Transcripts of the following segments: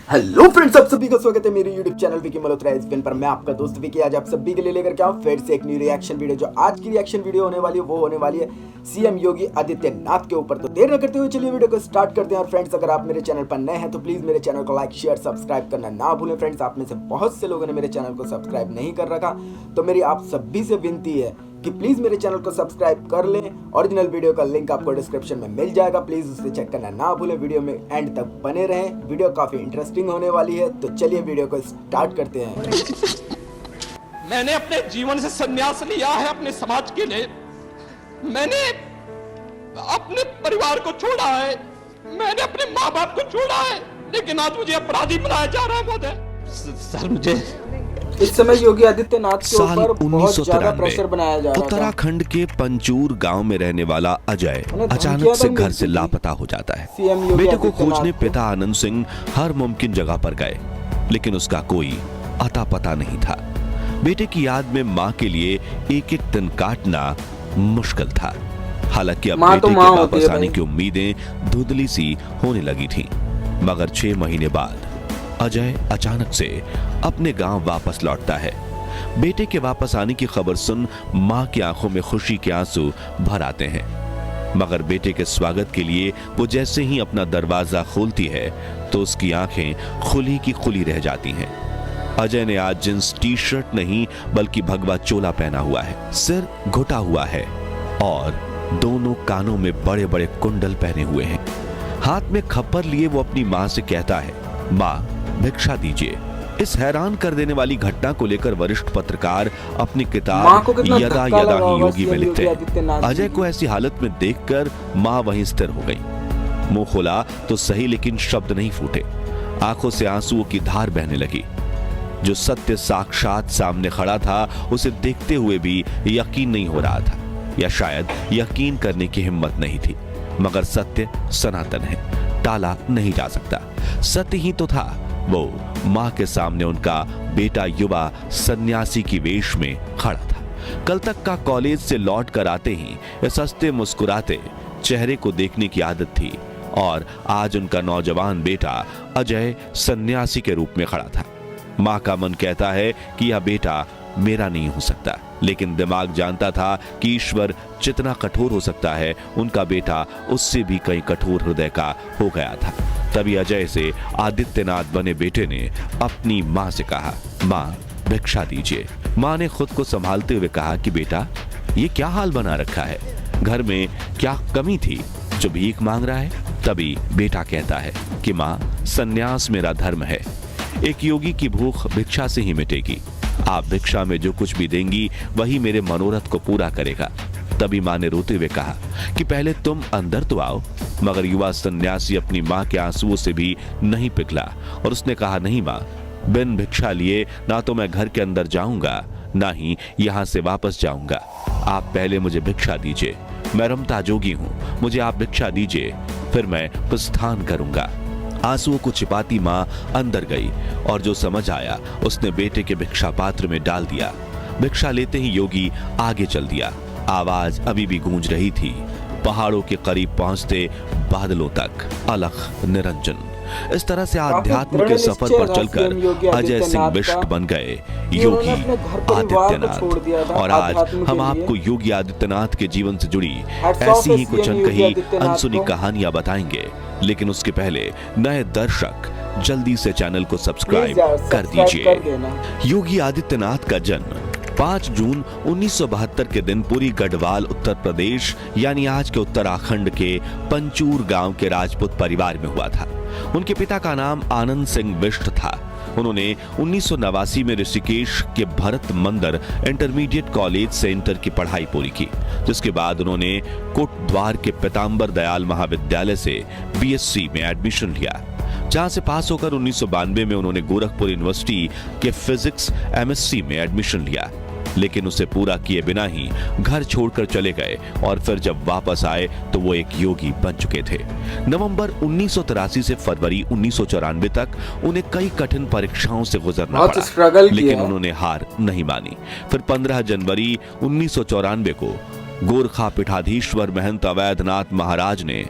Hello friends, आप सभी का स्वागत है मेरे YouTube चैनल विकी मल्होत्रा इस पर। मैं आपका दोस्त विकी आज आप सभी के लिए लेकर के आऊं फिर से एक न्यू रिएक्शन वीडियो। जो आज की रिएक्शन वीडियो होने वाली है वो होने वाली है सीएम योगी आदित्यनाथ के ऊपर। तो देर न करते हुए चलिए वीडियो को स्टार्ट करते हैं। और फ्रेंड्स, अगर आप मेरे चैनल पर नए हैं तो प्लीज मेरे चैनल को लाइक शेयर सब्सक्राइब करना ना भूलें। फ्रेंड्स, आप में से बहुत से लोगों ने मेरे चैनल को सब्सक्राइब नहीं कर रखा, तो मेरी आप सभी से विनती है कि प्लीज मेरे चैनल को सब्सक्राइब कर लें। ओरिजिनल वीडियो का लिंक आपको डिस्क्रिप्शन में मिल जाएगा, प्लीज उसे चेक करना ना भूलें। वीडियो में एंड तक बने रहें, वीडियो काफी इंटरेस्टिंग होने वाली है। तो चलिए वीडियो को स्टार्ट करते हैं। मैंने अपने जीवन से संन्यास लिया है अपने समाज के लिए। मैंने अपने परिवार को छोड़ा है, मैंने अपने माँ बाप को छोड़ा है, लेकिन आज मुझे अपराधी बनाया जा रहा है। महोदय सर, मुझे इस समय योगी आदित्यनाथ के ऊपर बहुत ज्यादा प्रेशर बनाया जा रहा था। उत्तराखंड के पंचूर गांव में रहने वाला अजय अचानक से घर से लापता हो जाता है। बेटे को खोजने पिता आनंद सिंह हर मुमकिन जगह पर गए, लेकिन उसका कोई अता पता नहीं था। बेटे की याद में माँ के लिए एक एक दिन काटना मुश्किल था। हालांकि अब बेटे के वापस आने की उम्मीदें धुंधली सी होने लगी थी, मगर 6 महीने बाद अजय अचानक से अपने गांव वापस लौटता है। बेटे के वापस आने की खबर सुन मां की आंखों में खुशी के आंसू भर आते हैं, मगर बेटे के स्वागत के लिए वो जैसे ही अपना दरवाजा खोलती है तो उसकी आंखें खुली की खुली रह जाती हैं। अजय ने आज जींस टी शर्ट नहीं बल्कि भगवा चोला पहना हुआ है, सिर घुटा हुआ है और दोनों कानों में बड़े बड़े कुंडल पहने हुए हैं। हाथ में खप्पर लिए वो अपनी मां से कहता है, मां भिक्षा दीजिए। इस हैरान कर देने वाली घटना को लेकर वरिष्ठ पत्रकार अपनी किताब यदा यदा ही योगी में लिखते हैं। अजय को ऐसी हालत में देखकर मां वहीं स्थिर हो गई। मुंह खोला तो सही, लेकिन शब्द नहीं फूटे। आंखों से आंसुओं की धार बहने लगी। जो सत्य साक्षात सामने खड़ा था उसे देखते हुए भी यकीन नहीं हो रहा था, या शायद यकीन करने की हिम्मत नहीं थी। मगर सत्य सनातन है, टाला नहीं जा सकता। सत्य ही तो था। वो मां के सामने उनका बेटा युवा सन्यासी की वेश में खड़ा था। कल तक का कॉलेज से लौट कर आते ही इस हंसते मुस्कुराते चेहरे को देखने की आदत थी, और आज उनका नौजवान बेटा अजय सन्यासी के रूप में खड़ा था। मां का मन कहता है कि यह बेटा मेरा नहीं हो सकता, लेकिन दिमाग जानता था कि ईश्वर जितना कठोर हो सकता है, उनका बेटा उससे भी कहीं कठोर हृदय का हो गया था। तभी अजय से आदित्यनाथ बने बेटे ने अपनी मां से कहा, मां भिक्षा दीजिए। मां ने खुद को संभालते हुए कहा कि बेटा, ये क्या हाल बना रखा है, घर में क्या कमी थी जो भीख मांग रहा है। तभी बेटा कहता है कि मां, सन्यास मेरा धर्म है। एक योगी की भूख भिक्षा से ही मिटेगी। आप भिक्षा में जो कुछ भी देंगी वही मेरे मनोरथ को पूरा करेगा। तभी मां ने रोते हुए कहा कि पहले तुम अंदर तो आओ। मगर युवा सन्यासी अपनी मां के आंसुओं से भी नहीं पिघला और उसने कहा, नहीं मां, बिन भिक्षा लिए ना तो मैं घर के अंदर जाऊंगा, ना ही यहां से वापस जाऊंगा। आप पहले मुझे भिक्षा दीजिए। मैं रमता जोगी हूं, मुझे आप भिक्षा दीजिए, फिर मैं प्रस्थान करूंगा। आंसुओं को छिपाती मां अंदर गई और जो समझ आया उसने बेटे के भिक्षा पात्र में डाल दिया। भिक्षा लेते ही योगी आगे चल दिया। आवाज अभी भी गूंज रही थी, पहाड़ों के करीब पहुंचते बादलों तक, अलख निरंजन। इस तरह से आध्यात्म के सफर पर चलकर अजय सिंह बिष्ट बन गए योगी आदित्यनाथ। और आज हम आपको योगी आदित्यनाथ के जीवन से जुड़ी ऐसी ही कुछ अनकही अनसुनी कहानियां बताएंगे, लेकिन उसके पहले नए दर्शक जल्दी से चैनल को सब्सक्राइब कर दीजिए। योगी आदित्यनाथ का जन्म 5 जून 1972 के दिन पुरी गढ़वाल उत्तर प्रदेश यानी आज के उत्तराखंड के पंचूर गांव के राजपूत परिवार में हुआ था। उनके पिता का नाम आनंद सिंह बिष्ट था। उन्होंने 1989 में ऋषिकेश के भरत मंदिर इंटरमीडिएट कॉलेज से इंटर की पढ़ाई पूरी की, जिसके बाद उन्होंने कोटद्वार के पीताम्बर दयाल महाविद्यालय से बीएससी में एडमिशन लिया, जहां से पास होकर 1992 में उन्होंने गोरखपुर यूनिवर्सिटी के फिजिक्स एमएससी में एडमिशन लिया, लेकिन उसे पूरा किए बिना ही घर छोड़कर चले गए। और फिर जब वापस आए तो वो एक योगी बन चुके थे। नवंबर 1983 से फरवरी 1994 तक उन्हें कई कठिन परीक्षाओं से गुजरना पड़ा, लेकिन उन्होंने हार नहीं मानी। फिर 15 जनवरी 1994 को गोरखा पीठाधीश्वर महंत अवैधनाथ महाराज ने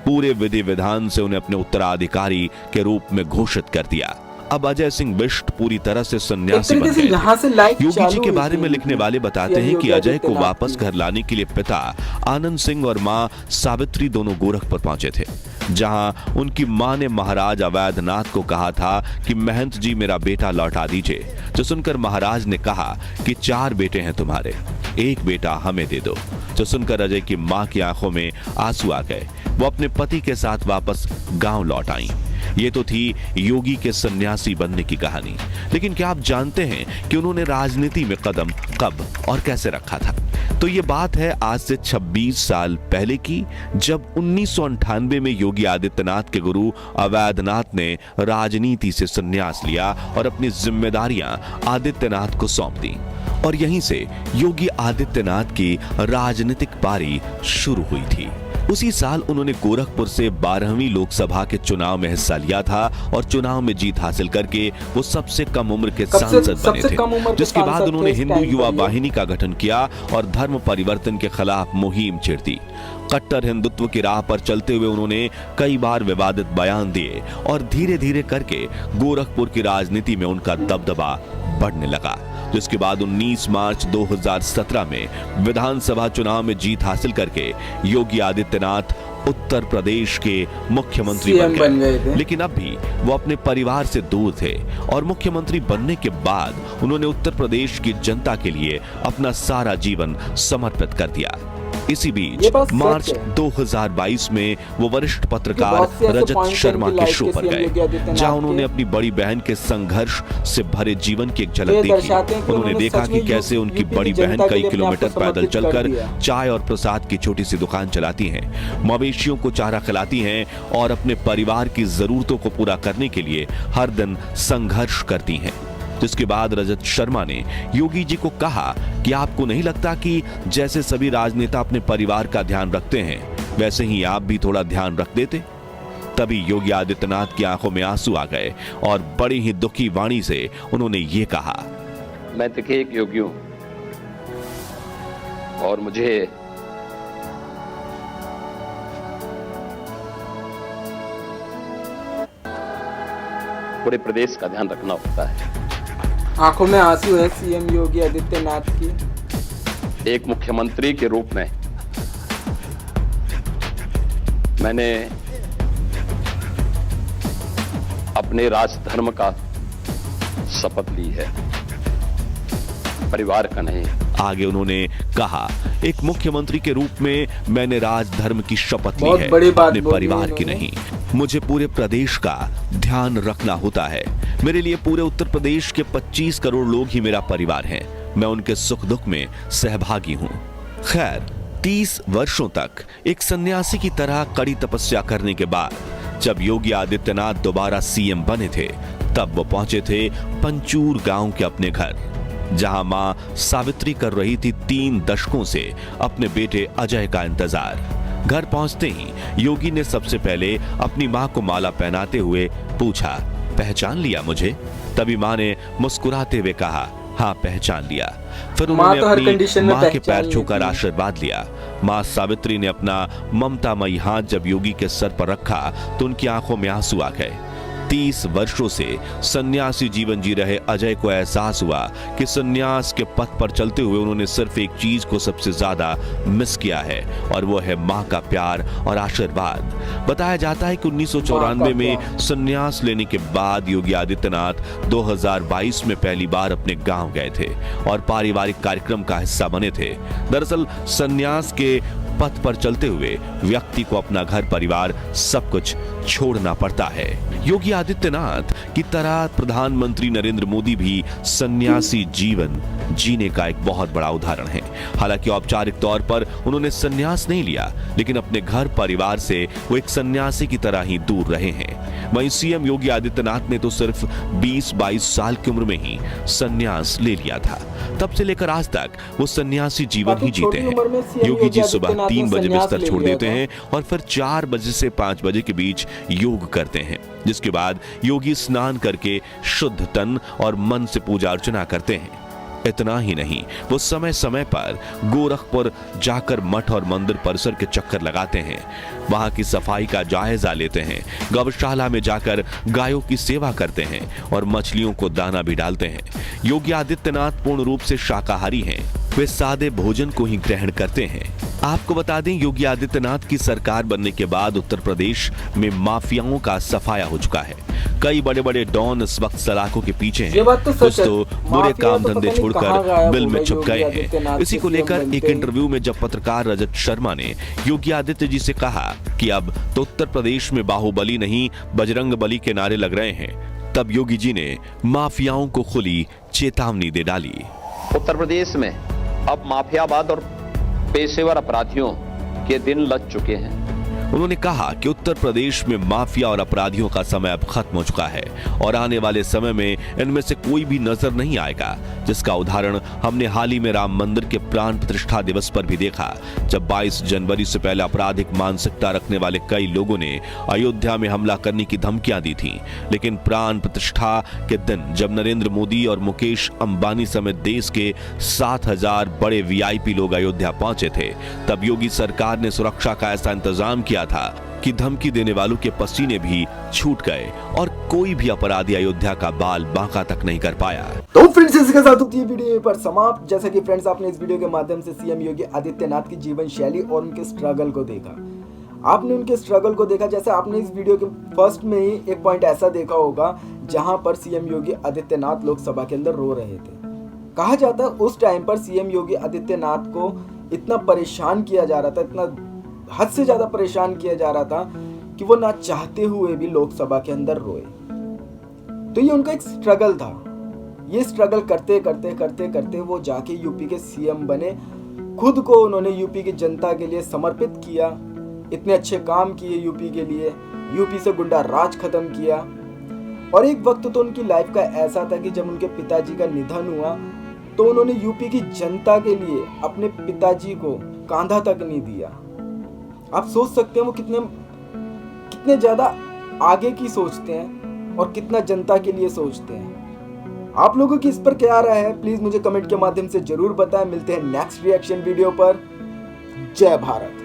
पूरे विधि विधान से उन्हें अपने उत्तराधिकारी के रूप में घोषित कर दिया। अब अजय सिंह बिष्ट पूरी तरह से सन्यासी बन गए थे। योगी जी के बारे में लिखने वाले बताते हैं कि अजय को वापस घर लाने के लिए पिता आनंद सिंह और मां सावित्री दोनों गोरखपुर पहुंचे थे, जहां उनकी मां ने महाराज अवैधनाथ को कहा था कि महंत जी मेरा बेटा लौटा दीजिए। जो सुनकर महाराज ने कहा कि 4 बेटे हैं तुम्हारे, एक बेटा हमें दे दो। जो सुनकर अजय की मां की आंखों में आंसू आ गए। वो अपने पति के साथ वापस गांव लौट आई। ये तो थी योगी के सन्यासी बनने की कहानी, लेकिन क्या आप जानते हैं कि उन्होंने राजनीति में कदम कब और कैसे रखा था? तो ये बात है आज से 26 साल पहले की, जब 1998 में योगी आदित्यनाथ के गुरु अवैधनाथ ने राजनीति से संन्यास लिया और अपनी जिम्मेदारियां आदित्यनाथ को सौंप दी। और यहीं से योगी आदित्यनाथ की राजनीतिक पारी शुरू हुई थी। उसी साल उन्होंने गोरखपुर से 12वीं लोकसभा के चुनाव में हिस्सा लिया था और चुनाव में जीत हासिल करके वो सबसे कम उम्र के सांसद बने थे। जिसके बाद उन्होंने हिंदू युवा वाहिनी का गठन किया और धर्म परिवर्तन के खिलाफ मुहिम छेड़ दी। कट्टर हिंदुत्व की राह पर चलते हुए उन्होंने कई बार विवादित बयान दिए और धीरे धीरे करके गोरखपुर की राजनीति में उनका दबदबा बढ़ने लगा। जिसके बाद 19 मार्च 2017 में विधानसभा चुनाव में जीत हासिल करके योगी आदित्यनाथ उत्तर प्रदेश के मुख्यमंत्री बन गए थे। लेकिन अब भी वो अपने परिवार से दूर थे और मुख्यमंत्री बनने के बाद उन्होंने उत्तर प्रदेश की जनता के लिए अपना सारा जीवन समर्पित कर दिया। इसी बीच मार्च 2022 में वो वरिष्ठ पत्रकार रजत शर्मा के शो पर गए, जहां उन्होंने अपनी बड़ी बहन के संघर्ष से भरे जीवन की एक झलक देखी। उन्होंने देखा कि कैसे उनकी बड़ी बहन कई किलोमीटर पैदल चलकर चाय और प्रसाद की छोटी सी दुकान चलाती हैं, मवेशियों को चारा खिलाती हैं और अपने परिवार की जरूरतों को पूरा करने के लिए हर दिन संघर्ष करती हैं। जिसके बाद रजत शर्मा ने योगी जी को कहा कि आपको नहीं लगता कि जैसे सभी राजनेता अपने परिवार का ध्यान रखते हैं, वैसे ही आप भी थोड़ा ध्यान रख देते? तभी योगी आदित्यनाथ की आंखों में आंसू आ गए और बड़ी ही दुखी वाणी से उन्होंने ये कहा, मैं देखिए एक योगी हूं और मुझे पूरे प्रदेश का ध्यान रखना होता है। आंखों में आंसू है सीएम योगी आदित्यनाथ की। एक मुख्यमंत्री के रूप में मैंने अपने राजधर्म का शपथ ली है, परिवार का नहीं। आगे उन्होंने कहा, एक मुख्यमंत्री के रूप में मैंने राजधर्म की शपथ ली है, अपने परिवार की नहीं। मुझे पूरे प्रदेश का ध्यान रखना होता है। मेरे लिए पूरे उत्तर प्रदेश के 25 करोड़ लोग ही मेरा परिवार हैं। मैं उनके सुख दुख में सहभागी हूँ। खैर, 30 वर्षों तक एक सन्यासी की तरह कड़ी तपस्या करने के बाद जब योगी आदित्यनाथ दोबारा सीएम बने थे, तब वो पहुंचे थे पंचूर गांव के अपने घर, जहां मां सावित्री कर रही थी 3 दशकों से अपने बेटे अजय का इंतजार। घर पहुंचते ही योगी ने सबसे पहले अपनी मां को माला पहनाते हुए पूछा, पहचान लिया मुझे? तभी मां ने मुस्कुराते हुए कहा, हाँ पहचान लिया। फिर उन्होंने अपनी मां के पैर छूकर आशीर्वाद लिया। मां सावित्री ने अपना ममतामयी हाथ जब योगी के सर पर रखा तो उनकी आंखों में आंसू आ गए। 30 वर्षों से सन्यासी जीवन जी रहे अजय को एहसास हुआ कि सन्यास के पथ पर चलते हुए उन्होंने सिर्फ एक चीज को सबसे ज्यादा मिस किया है, और वो है मां का प्यार और आशीर्वाद। बताया जाता है कि 1994 में सन्यास लेने के बाद योगी आदित्यनाथ 2022 में पहली बार अपने गांव गए थे और पारिवारिक कार्यक्रम का हिस्सा बने थे। दरअसल सन्यास के पथ पर चलते हुए व्यक्ति को अपना घर परिवार सब कुछ छोड़ना पड़ता है। योगी आदित्यनाथ की तरह प्रधानमंत्री नरेंद्र मोदी भी सन्यासी जीवन जीने का एक बहुत बड़ा उदाहरण है। हालांकि औपचारिक तौर पर उन्होंने सन्यास नहीं लिया, लेकिन अपने घर परिवार से वो एक सन्यासी की तरह ही दूर रहे हैं। वहीं सीएम योगी आदित्यनाथ ने तो सिर्फ 20-22 साल की उम्र में ही सन्यास ले लिया था। तब से लेकर आज तक वो सन्यासी जीवन ही जीते हैं। योगी जी सुबह 3 बजे बिस्तर छोड़ देते हैं और फिर 4 बजे से 5 बजे के बीच योग करते हैं, जिसके बाद योगी स्नान करके शुद्ध तन और मन से पूजा अर्चना करते हैं। इतना ही नहीं, वो समय समय पर गोरखपुर जाकर मठ और मंदिर परिसर के चक्कर लगाते हैं, वहां की सफाई का जायजा लेते हैं, गौशाला में जाकर गायों की सेवा करते हैं और मछलियों को दाना भी डालते हैं। योगी आदित्यनाथ पूर्ण रूप से शाकाहारी हैं, वे सादे भोजन को ही ग्रहण करते हैं। आपको बता दें, योगी आदित्यनाथ की सरकार बनने के बाद उत्तर प्रदेश में माफियाओं का सफाया हो चुका है। कई बड़े बड़े डॉन इस वक्त सलाखों के पीछे हैं, कुछ तो बुरे काम धंधे छोड़कर बिल में छुप गए हैं। इसी को लेकर एक इंटरव्यू में जब पत्रकार रजत शर्मा ने योगी आदित्य जी से कहा कि अब तो उत्तर प्रदेश में बाहुबली नहीं बजरंग बली के नारे लग रहे हैं, तब योगी जी ने माफियाओं को खुली चेतावनी दे डाली। उत्तर प्रदेश में अब माफियावाद और पेशेवर अपराधियों के दिन लग चुके हैं। उन्होंने कहा कि उत्तर प्रदेश में माफिया और अपराधियों का समय अब खत्म हो चुका है और आने वाले समय में इनमें से कोई भी नजर नहीं आएगा, जिसका उदाहरण हमने हाल ही में राम मंदिर के प्राण प्रतिष्ठा दिवस पर भी देखा, जब 22 जनवरी से पहले आपराधिक मानसिकता रखने वाले कई लोगों ने अयोध्या में हमला करने की धमकियां दी थीं। लेकिन प्राण प्रतिष्ठा के दिन जब नरेंद्र मोदी और मुकेश अंबानी समेत देश के 7000 बड़े VIP लोग अयोध्या पहुंचे थे, तब योगी सरकार ने सुरक्षा का ऐसा इंतजाम किया था कि धमकी देने वालों के पसीने भी छूट गए और कोई भी अपराधी अयोध्या का बाल बांका तक नहीं कर पाया। तो फ्रेंड्स, इसके साथ होती है वीडियो पर समाप्त। जैसा कि फ्रेंड्स आपने इस वीडियो के माध्यम से सीएम योगी आदित्यनाथ की जीवन शैली और उनके स्ट्रगल को देखा। आपने उनके स्ट्रगल को देखा, जैसे आपने इस वीडियो के फर्स्ट में ही एक पॉइंट ऐसा देखा होगा जहां पर सीएम योगी आदित्यनाथ लोकसभा के अंदर रो रहे थे। कहा जाता है उस टाइम पर सीएम योगी आदित्यनाथ को इतना परेशान किया जा रहा था, इतना हद से ज्यादा परेशान किया जा रहा था कि वो ना चाहते हुए भी लोकसभा के अंदर रोए। तो ये उनका एक स्ट्रगल था। ये स्ट्रगल करते करते करते करते वो जाके यूपी के सीएम बने। खुद को उन्होंने यूपी की जनता के लिए समर्पित किया, इतने अच्छे काम किए यूपी के लिए, यूपी से गुंडा राज खत्म किया। और एक वक्त तो उनकी लाइफ का ऐसा था कि जब उनके पिताजी का निधन हुआ तो उन्होंने यूपी की जनता के लिए अपने पिताजी को कांधा तक नहीं दिया। आप सोच सकते हैं वो कितने ज्यादा आगे की सोचते हैं और कितना जनता के लिए सोचते हैं। आप लोगों की इस पर क्या राय है, प्लीज मुझे कमेंट के माध्यम से जरूर बताएं। मिलते हैं नेक्स्ट रिएक्शन वीडियो पर। जय भारत।